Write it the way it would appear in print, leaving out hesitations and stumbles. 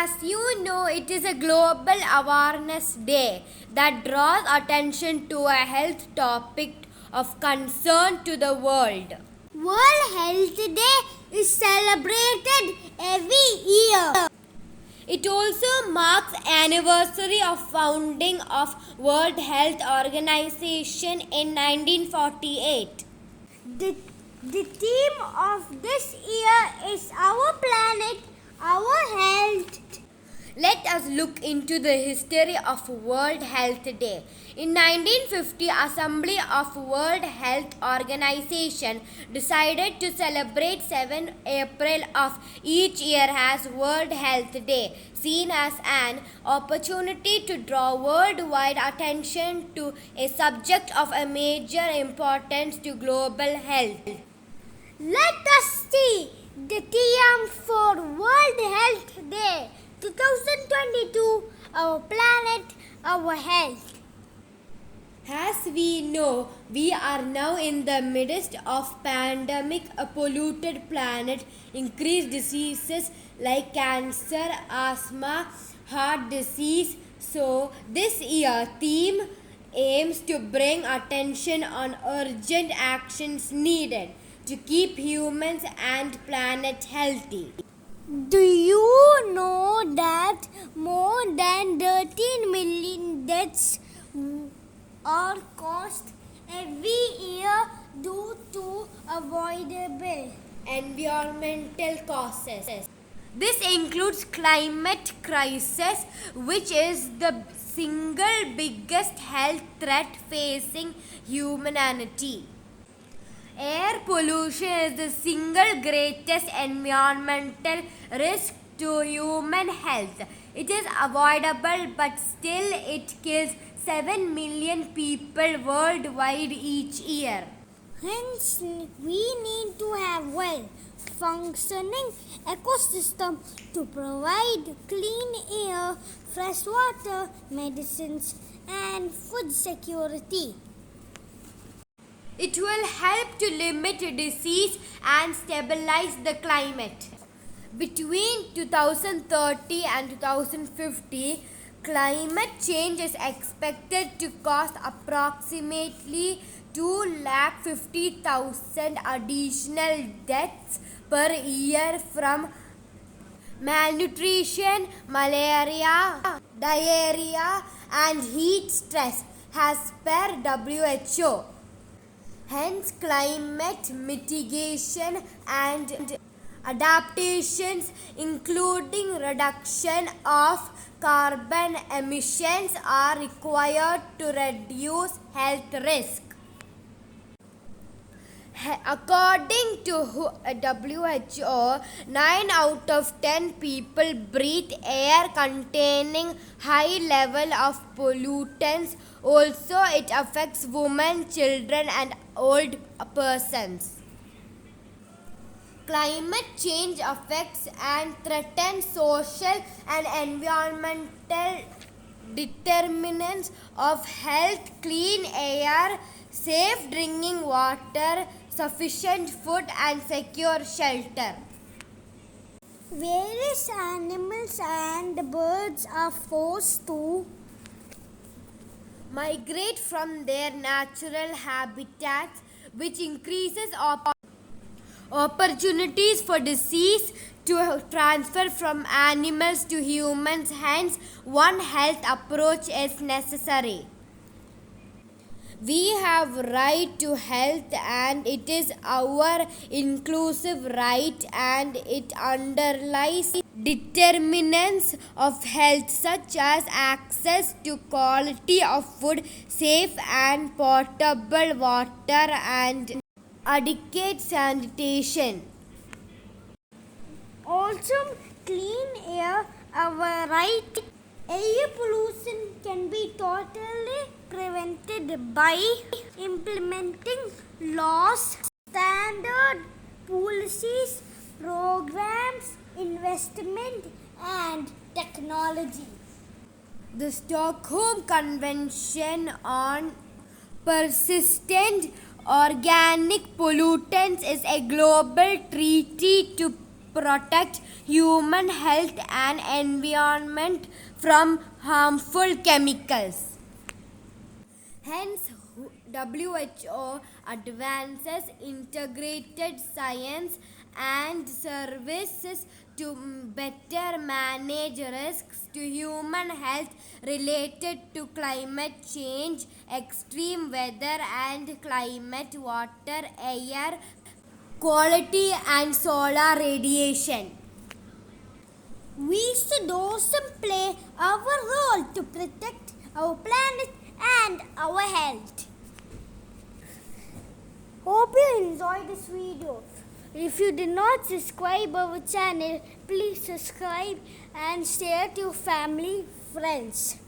As you know, it is a global awareness day that draws attention to a health topic of concern to the world. World Health Day is celebrated every year. It also marks anniversary of founding of World Health Organization in 1948. The theme of this year is Our Planet, Our Health. Let us look into the history of World Health Day. In 1950, Assembly of World Health Organization decided to celebrate 7 April of each year as World Health Day, seen as an opportunity to draw worldwide attention to a subject of a major importance to global health. Let us see the theme for World Health Day 2022, Our Planet, Our Health. As we know, we are now in the midst of pandemic, a polluted planet, increased diseases like cancer, asthma, heart disease. So this year theme aims to bring attention on urgent actions needed to keep humans and planet healthy. Do you know that more than 13 million deaths are caused every year due to avoidable environmental causes? This includes climate crisis, which is the single biggest health threat facing humanity. Air pollution is the single greatest environmental risk to human health. It is avoidable, but still it kills 7 million people worldwide each year. Hence, we need to have well-functioning ecosystem to provide clean air, fresh water, medicines, and food security. It will help to limit disease and stabilize the climate. Between 2030 and 2050, climate change is expected to cause approximately 250,000 additional deaths per year from malnutrition, malaria, diarrhea, and heat stress, as per WHO. Hence, climate mitigation and adaptations, including reduction of carbon emissions, are required to reduce health risk. According to WHO, 9 out of 10 people breathe air containing high level of pollutants. Also, it affects women, children, and old persons. Climate change affects and threatens social and environmental determinants of health, clean air, safe drinking water, sufficient food, and secure shelter. Various animals and birds are forced to migrate from their natural habitats, which increases opportunities for disease to transfer from animals to humans. Hence, one health approach is necessary. We have right to health, and it is our inclusive right, and it underlies determinants of health such as access to quality of food, safe and potable water, and adequate sanitation. also clean air, our right. Air pollution can be totally prevented by implementing laws, standard policies, programs, investment, and technology. The Stockholm Convention on Persistent Organic Pollutants is a global treaty to protect human health and environment from harmful chemicals. Hence, WHO advances integrated science and services to better manage risks to human health related to climate change, extreme weather and climate, water, air quality and solar radiation. We should also play our role to protect our planet and our health. Hope you enjoyed this video. If you did not subscribe our channel, please subscribe and share to your family, friends.